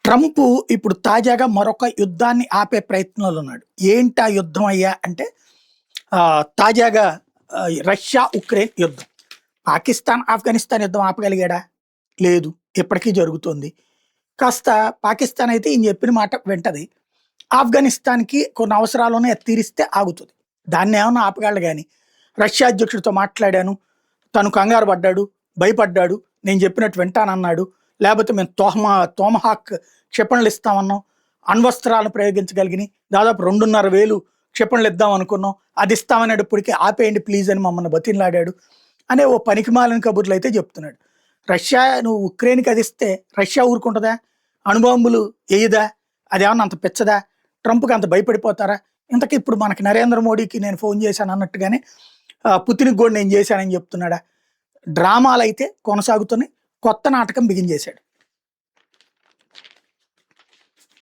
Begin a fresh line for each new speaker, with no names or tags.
Trump ఇప్పుడు తాజాగా మరొక యుద్ధాన్ని ఆపే ప్రయత్నంలో ఉన్నాడు. ఏంటి ఆ యుద్ధం అయ్యా అంటే తాజాగా రష్యా ఉక్రెయిన్ యుద్ధం. పాకిస్తాన్ ఆఫ్ఘనిస్తాన్ యుద్ధం ఆపగలిగాడా? లేదు. ఇప్పటికీ జరుగుతోంది. కాస్త పాకిస్తాన్ అయితే ఈయన చెప్పిన మాట వింటది. ఆఫ్ఘనిస్తాన్‌కి కొన్ని అవసరాలున్నాయి, అది తీరిస్తే ఆగుతది. దాన్నేమన్నా ఆపగలడు గానీ, రష్యా అధ్యక్షుడితో మాట్లాడాను, తను కంగారు పడ్డాడు, భయపడ్డాడు, నేను చెప్పినట్టు వింటానన్నాడు. లేపోతే మేము తోమహాక్ క్షిపణులు ఇస్తామన్నాం, అణ్వస్త్రాలు ప్రయోగించగలిగినయి, దాదాపు 2,500 క్షిపణులు ఇద్దాం అనుకున్నాం, అది ఇస్తామనేటప్పటికి ఆపేయండి ప్లీజ్ అని మమ్మల్ని బతిమలాడాడు అనే ఓ పనికిమాలిన కబుర్లయితే చెప్తున్నాడు. రష్యా నువ్వు ఉక్రెయిన్‌కి అది ఇస్తే రష్యా ఊరుకుంటదా? అణుబాంబులు ఎయ్యదా? అదేమన్నా అంత పిచ్చదా? ట్రంప్‌కి అంత భయపడిపోతారా? ఇంతకీ ఇప్పుడు మనకి నరేంద్ర మోడీకి నేను ఫోన్ చేశాను అన్నట్టుగానే పుతిన్‌కి గూడా నేను చేశానని చెప్తున్నాడా? డ్రామాలైతే కొనసాగుతున్నాయి. కొత్త నాటకం బిగించేశాడు.